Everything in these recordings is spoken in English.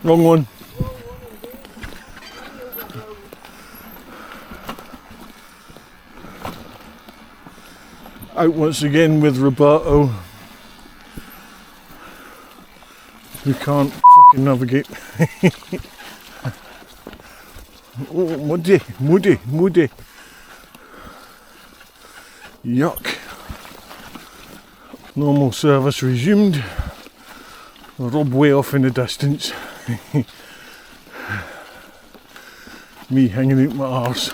Wrong one. Out once again with Roberto, who can't fucking navigate. Oh, muddy, muddy, muddy. Yuck. Normal service resumed. Rob way off in the distance. Me hanging out my arse.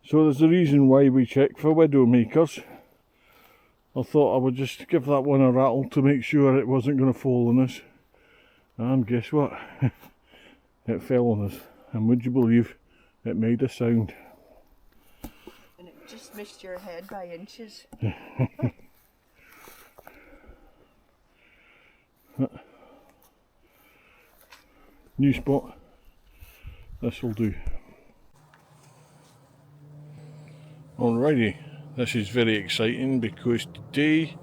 So there's a reason why we check for widow makers. I thought I would just give that one a rattle to make sure it wasn't going to fall on us. And guess what? It fell on us. And would you believe it made a sound? And it just missed your head by inches. New spot. This will do. Alrighty, this is very exciting because today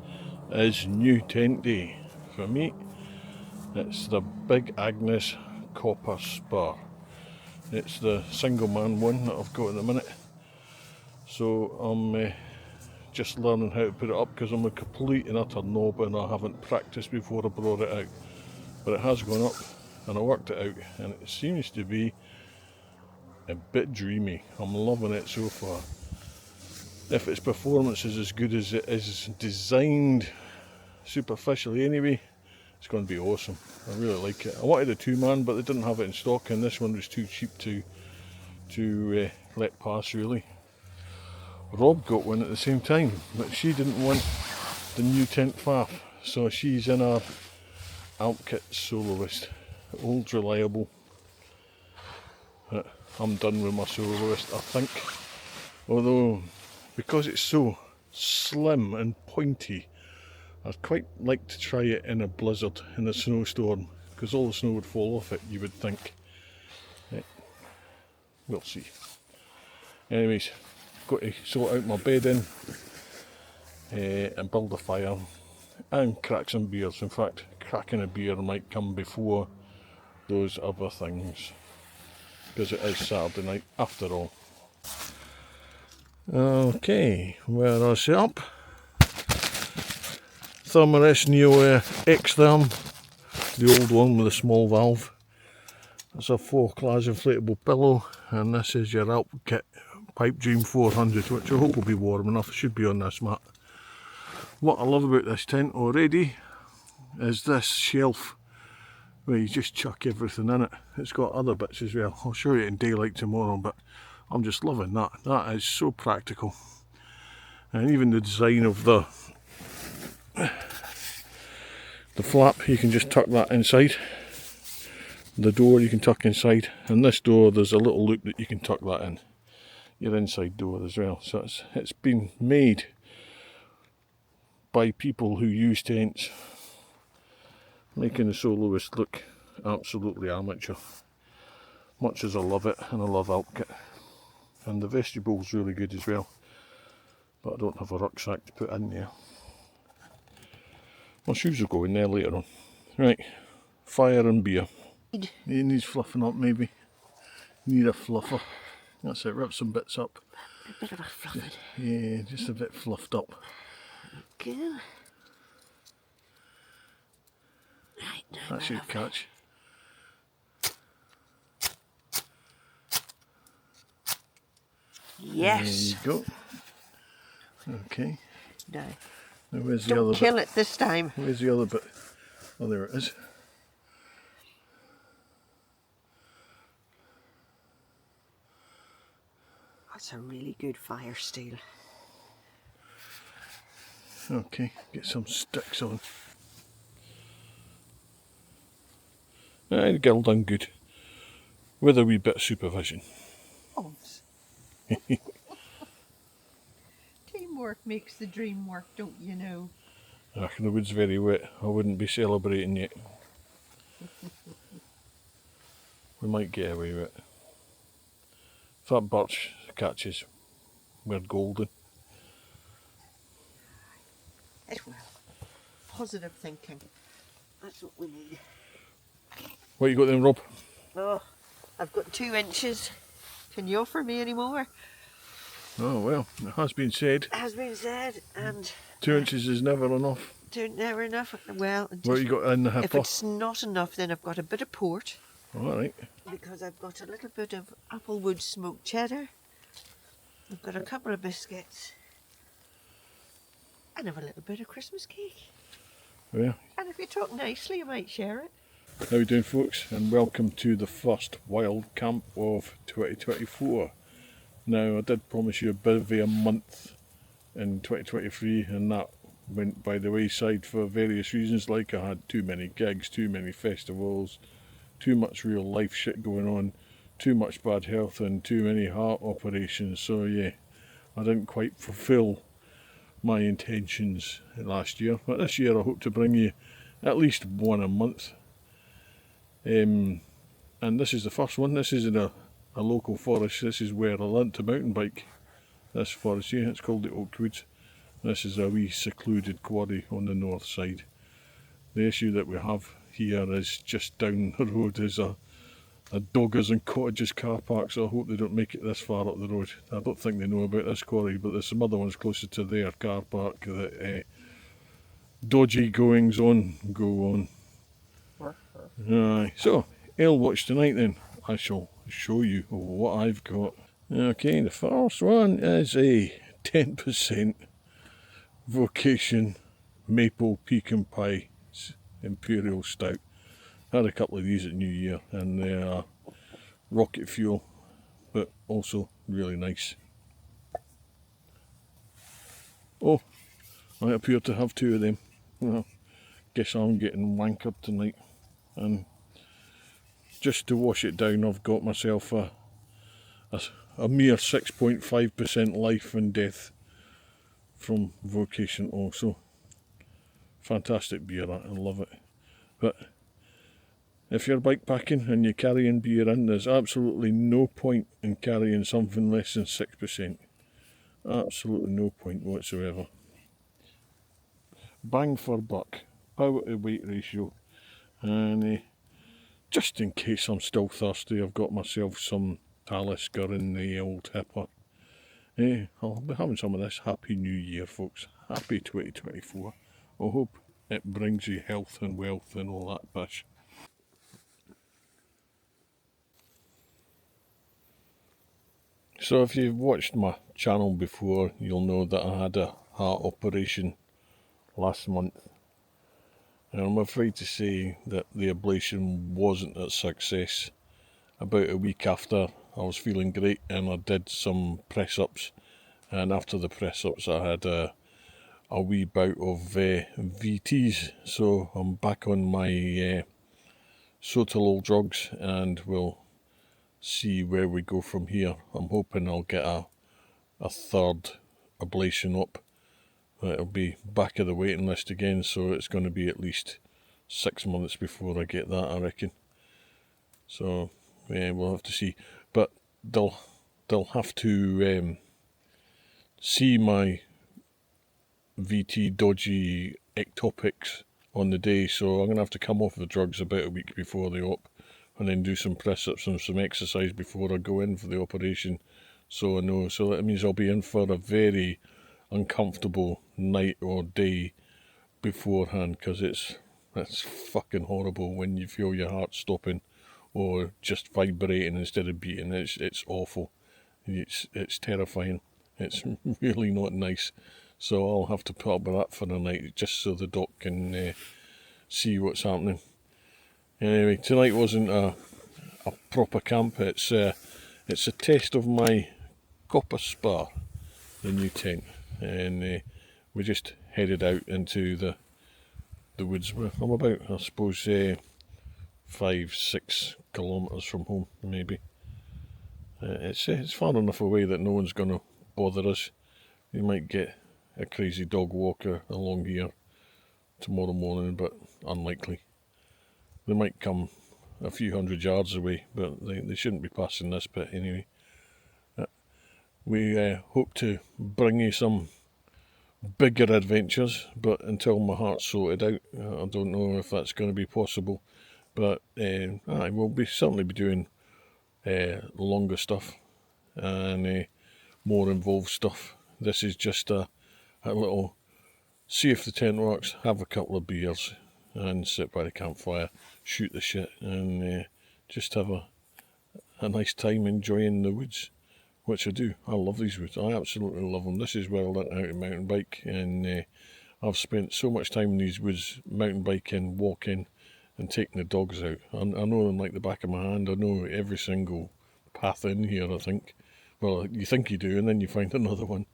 is new tent day for me. It's the Big Agnes Copper Spur. It's the single man one that I've got at the minute. So I'm just learning how to put it up because I'm a complete and utter knob and I haven't practiced before I brought it out. But it has gone up and I worked it out and it seems to be a bit dreamy. I'm loving it so far. If its performance is as good as it is designed superficially anyway, it's going to be awesome. I really like it. I wanted a 2-man but they didn't have it in stock and this one was too cheap to let pass really. Rob got one at the same time but she didn't want the new tent faff, so she's in our Alpkit Soloist, old reliable. I'm done with my Soloist I think, although because it's so slim and pointy, I'd quite like to try it in a blizzard, in a snowstorm, because all the snow would fall off it, you would think. We'll see. Anyways, got to sort out my bedding and build a fire and crack some beers. In fact, cracking a beer might come before those other things, because it is Saturday night after all. Okay, where I set up. Thermarest Neo X-Therm, the old one with a small valve. That's a 4-class inflatable pillow, and this is your Alpkit Pipe Dream 400, which I hope will be warm enough. It should be on this mat. What I love about this tent already is this shelf where you just chuck everything in it. It's got other bits as well. I'll show you in daylight tomorrow, but I'm just loving that. That is so practical. And even the design of the flap, you can just tuck that inside. The door you can tuck inside, and this door there's a little loop that you can tuck that in. Your inside door as well. So it's been made by people who use tents, making the Soloist look absolutely amateur. Much as I love it, and I love Alpkit. And the vestible's really good as well, but I don't have a rucksack to put in there. My shoes will go in there later on. Right, fire and beer. It needs fluffing up maybe. Need a fluffer. That's it, rip some bits up. A bit of a fluffed. Yeah, just a bit fluffed up. Okay. Right, That should catch. Yes. There you go. Okay. No. Now where's the Don't other kill bit? it this time. Where's the other bit? Oh, there it is. That's a really good fire steel. Okay, get some sticks on. The girl done good. With a wee bit of supervision. Oh. Teamwork makes the dream work, don't you know? The wood's very wet. I wouldn't be celebrating yet. We might get away with it. If that birch catches were golden. It will. Positive thinking. That's what we need. What you got then, Rob? Oh, I've got 2 inches. Can you offer me any more? Oh well, it has been said. It has been said, and 2 inches is never enough. never enough. Well, What you got in the if hipper? it's not enough, then I've got a bit of port. Alright. Because I've got a little bit of applewood smoked cheddar. I've got a couple of biscuits. And I've a little bit of Christmas cake. Well, And if you talk nicely, I might share it. how you doing, folks? And welcome to the first wild camp of 2024. Now, I did promise you a Bivvy a month in 2023, and that went by the wayside for various reasons. Like, I had too many gigs, too many festivals, too much real life shit going on, too much bad health, and too many heart operations. So yeah, I didn't quite fulfill my intentions last year, but this year I hope to bring you at least one a month. And this is the first one. This is in a local forest. This is where I learnt to mountain bike. This forest here, it's called the Oak Woods. This is a wee secluded quarry on the north side. The issue that we have here is just down the road is a doggers and cottages car park, so I hope they don't make it this far up the road. I don't think they know about this quarry, but there's some other ones closer to their car park that dodgy goings on go on. Aye, so ale watch tonight then. I shall show you what I've got. Okay, the first one is a 10% Vocation Maple Pecan Pie Imperial Stout. Had a couple of these at New Year, and they are rocket fuel, but also really nice. Oh, I appear to have 2 of them. Well, guess I'm getting wankered tonight. And just to wash it down, I've got myself a mere 6.5% life and death from Vocation also. Fantastic beer, I love it. But if you're bikepacking and you're carrying beer in, there's absolutely no point in carrying something less than 6%. Absolutely no point whatsoever. Bang for buck, power to weight ratio. And just in case I'm still thirsty, I've got myself some Talisker in the old hipper. I'll be having some of this. Happy New Year, folks. Happy 2024. I hope it brings you health and wealth and all that pish. So if you've watched my channel before, you'll know that I had a heart operation last month. And I'm afraid to say that the ablation wasn't a success. About a week after, I was feeling great and I did some press-ups. And after the press-ups I had a wee bout of VTs. So I'm back on my sotalol drugs and we'll see where we go from here. I'm hoping I'll get a third ablation up. It'll be back of the waiting list again, so it's going to be at least 6 months before I get that, I reckon. So yeah, we'll have to see. But they'll have to see my VT dodgy ectopics on the day, so I'm going to have to come off the drugs about a week before the op, and then do some press-ups and some exercise before I go in for the operation, so I know. So that means I'll be in for a very uncomfortable night or day beforehand, because it's fucking horrible when you feel your heart stopping or just vibrating instead of beating. It's awful. It's terrifying. It's really not nice. So I'll have to put up with that for the night, just so the doc can see what's happening. Anyway, tonight wasn't a proper camp. It's a test of my Copper Spur, the new tent, and we just headed out into the woods. I'm about, I suppose, 5-6 kilometres from home, maybe. It's far enough away that no one's going to bother us. You might get a crazy dog walker along here tomorrow morning, but unlikely. They might come a few hundred yards away, but they shouldn't be passing this bit anyway. we hope to bring you some bigger adventures, but until my heart's sorted out, I don't know if that's going to be possible. But I will certainly be doing longer stuff and more involved stuff. This is just a little see if the tent works, have a couple of beers and sit by the campfire, shoot the shit and just have a nice time enjoying the woods, which I do. I love these woods. I absolutely love them. This is where I learnt how to mountain bike, and I've spent so much time in these woods mountain biking, walking and taking the dogs out. I know them like the back of my hand. I know every single path in here, I think. Well, you think you do, and then you find another one.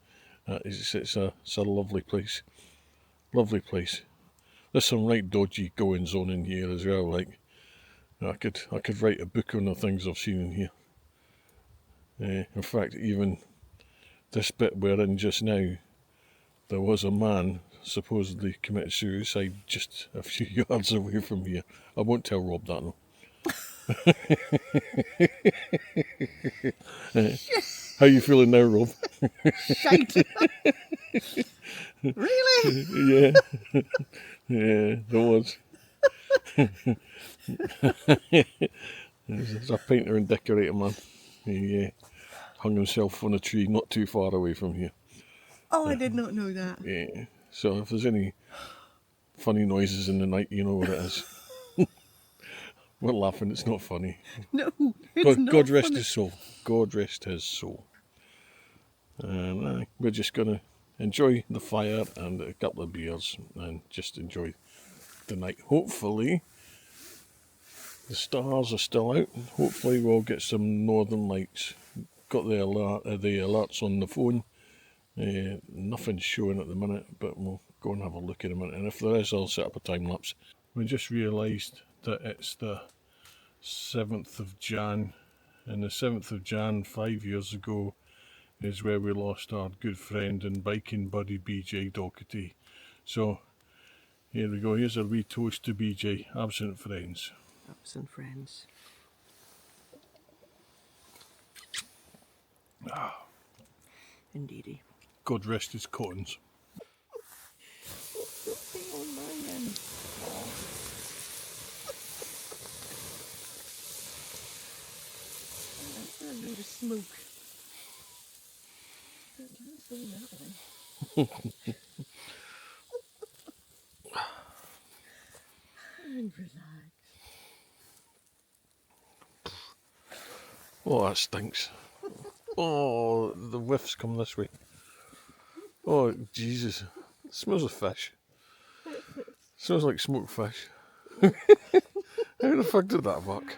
It's a lovely place. Lovely place. There's some right dodgy goings on in here as well. Like I could write a book on the things I've seen in here. In fact, even this bit we're in just now, there was a man supposedly committed suicide just a few yards away from here. I won't tell Rob that though. How you feeling now, Rob? Shite. Really? Yeah. Yeah, there was. There's a painter and decorator man. He hung himself on a tree not too far away from here. Oh, I did not know that. Yeah. So if there's any funny noises in the night, you know what it is. We're laughing, it's not funny. No, it's not God rest funny. his soul. God rest his soul. And we're just going to enjoy the fire and a couple of beers and just enjoy the night. Hopefully the stars are still out. Hopefully we'll get some northern lights. Got the alerts on the phone. Nothing's showing at the minute, but we'll go and have a look in a minute. And if there is, I'll set up a time lapse. We just realised that it's the 7th of Jan, and the 7th of Jan 5 years ago is where we lost our good friend and biking buddy BJ Doherty. So here we go, here's a wee toast to BJ, absent friends. Absent friends. Indeedy. God rest his cottons. Something on my end. That's a load of smoke. Don't say that one. And relax. Oh, that stinks. Oh, the whiffs come this way. Oh, Jesus. It smells of fish. Smells like smoked fish. How the fuck did that work?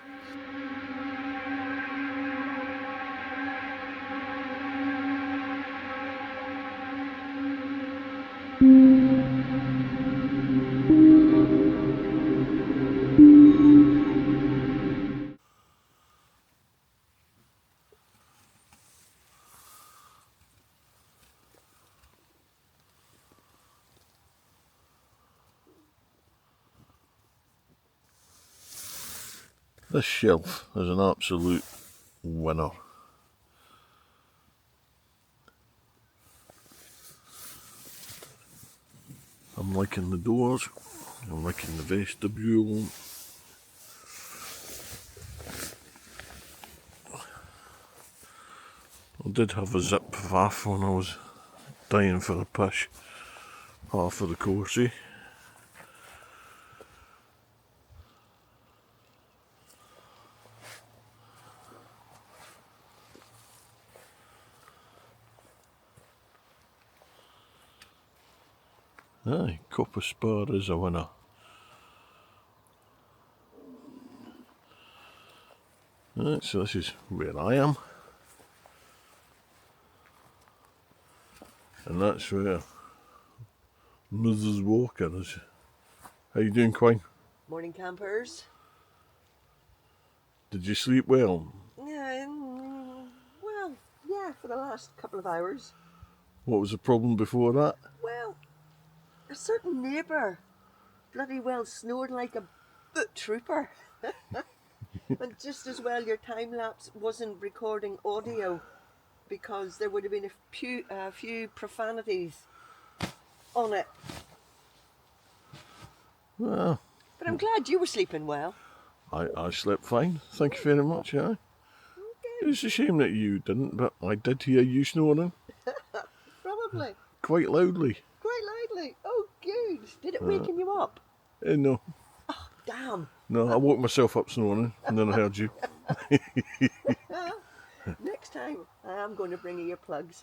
This shelf is an absolute winner. I'm liking the doors, I'm liking the vestibule. I did have a zip faff when I was dying for a pish, half of the coursey. Aye, Copper Spur is a winner. Right, so this is where I am. And that's where Mrs. Walker is. How you doing, Quine? Morning, campers. Did you sleep well? Yeah, well, yeah, for the last couple of hours. What was the problem before that? Well, a certain neighbour bloody well snored like a boot trooper. And just as well your time lapse wasn't recording audio. because there would have been a few profanities on it. Well, But I'm glad you were sleeping well. I slept fine, thank you very much, yeah. Okay. It's a shame that you didn't, but I did hear you snoring. Probably. Quite loudly. Quite loudly. Oh, good. Did it waken you up? No. Oh, damn. No, I woke myself up snoring, and then I heard you. Next time, I am going to bring you earplugs.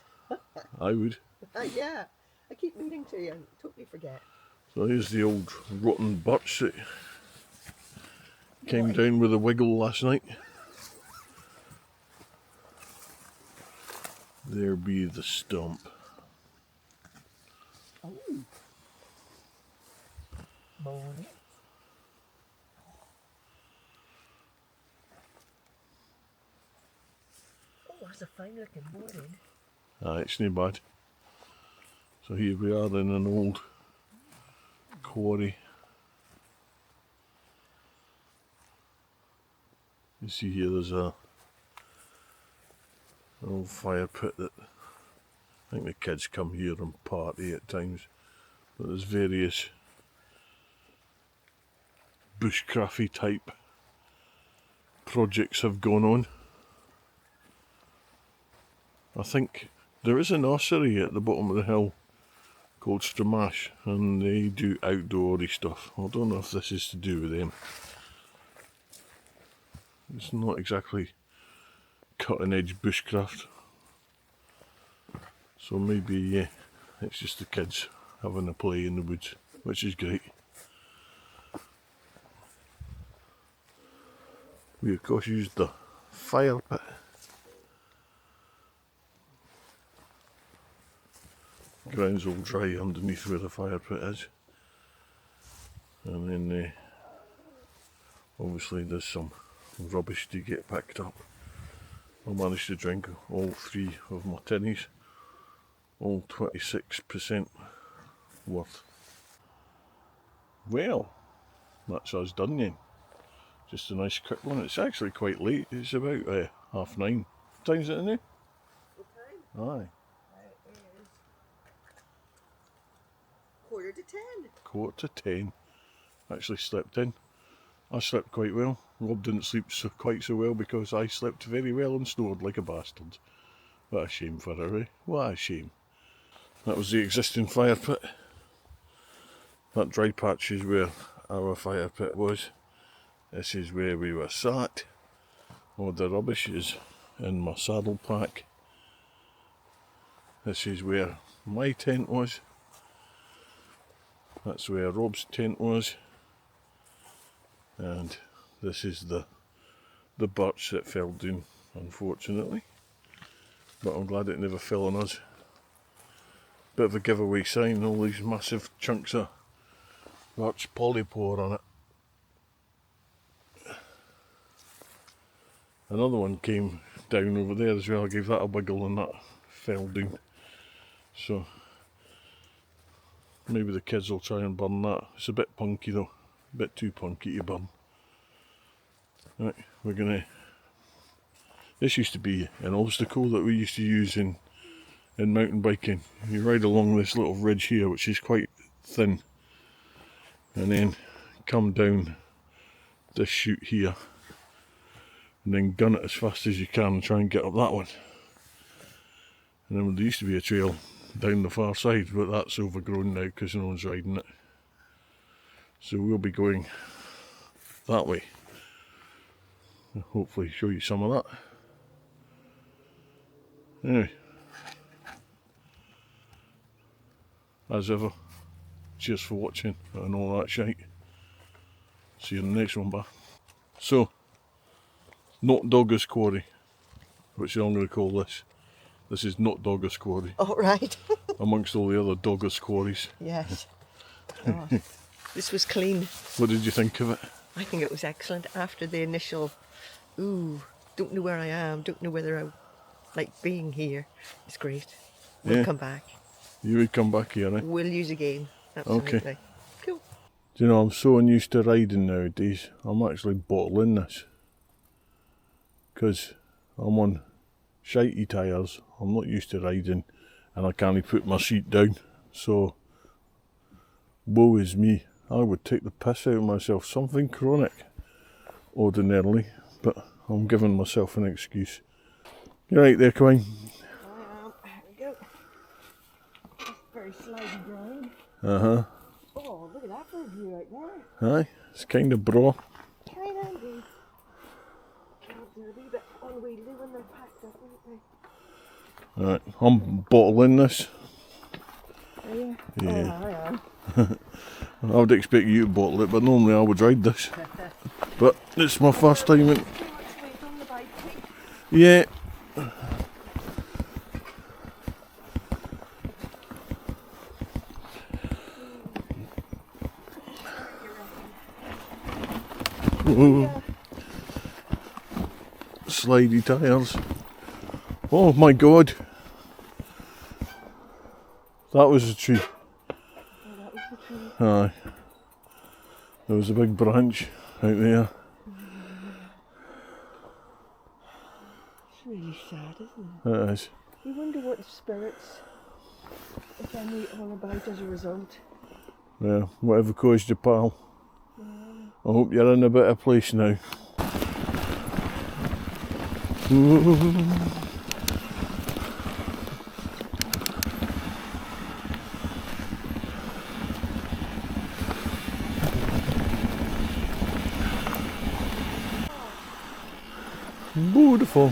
I would. Yeah. I keep meaning to you and totally forget. So here's the old rotten birch that came down with a wiggle last night. There be the stump. Oh. Morning. Oh, that's a fine looking morning. It's not bad. So here we are in an old quarry. You see here there's an old fire pit that I think the kids come here and party at times. But there's various bushcrafty type projects have gone on. I think there is a nursery at the bottom of the hill called Stramash, and they do outdoory stuff. I don't know if this is to do with them. It's not exactly cutting edge bushcraft, so maybe it's just the kids having a play in the woods, which is great. We of course used the fire pit. Ground's all dry underneath where the fire pit is, and then obviously there's some rubbish to get picked up. I managed to drink all 3 of my tinnies, all 26% worth. Well, that's us done then. Just a nice quick one. It's actually quite late. It's about 9:30. What time is it in there? What time? Aye. It is 9:45. 9:45. Actually slept in. I slept quite well. Rob didn't sleep quite so well because I slept very well and snored like a bastard. What a shame for her, eh? What a shame. That was the existing fire pit. That dry patch is where our fire pit was. This is where we were sat. All the rubbish is in my saddle pack. This is where my tent was. That's where Rob's tent was. And this is the birch that fell down, unfortunately. But I'm glad it never fell on us. Bit of a giveaway sign, all these massive chunks of birch polypore on it. Another one came down over there as well. I gave that a wiggle and that fell down. So maybe the kids will try and burn that. It's a bit punky though, a bit too punky to burn. Right, we're gonna. This used to be an obstacle that we used to use in mountain biking. You ride along this little ridge here, which is quite thin, and then come down this chute here, and then gun it as fast as you can and try and get up that one. And then there used to be a trail down the far side, but that's overgrown now because no one's riding it. So we'll be going that way. I'll hopefully show you some of that. Anyway, as ever, cheers for watching and all that shite. See you in the next one, bye. So, Not Dogger's Quarry, which I'm going to call this. This is Not Dogger's Quarry. Oh, right. Amongst all the other Dogger's quarries. Yes. Oh, this was clean. What did you think of it? I think it was excellent after the initial, ooh, don't know where I am, don't know whether I like being here. It's great. We'll come back. You would come back here, eh? We'll use again. Absolutely. Okay. Cool. Do you know, I'm so unused to riding nowadays, I'm actually bottling this. Because I'm on shitey tyres. I'm not used to riding and I can't put my seat down. So, woe is me. I would take the piss out of myself. Something chronic, ordinarily, but I'm giving myself an excuse. You're right there, Quine. I am. Here we go. It's very slidey ground. Uh-huh. Oh, look at that for a view out there. Aye, it's kind of braw. Kind of indeed. They're a wee bit unwieldy when they're packed up, aren't they? Right, I'm bottling this. Are you? Yeah. Oh, I am. I would expect you to bottle it, but normally I would ride this. But it's my first time in. Too much weight on the bike. Yeah. Ooh. Slidey tyres. Oh my god. That was a tree. Oh, that was the tree. Aye. There was a big branch out there. It's really sad, isn't it? It is. You wonder what spirits, if any, are about as a result. Yeah, whatever caused you, pal. I hope you're in a better place now. Beautiful.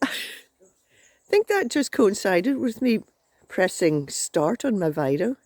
I think that just coincided with me pressing start on my Vido.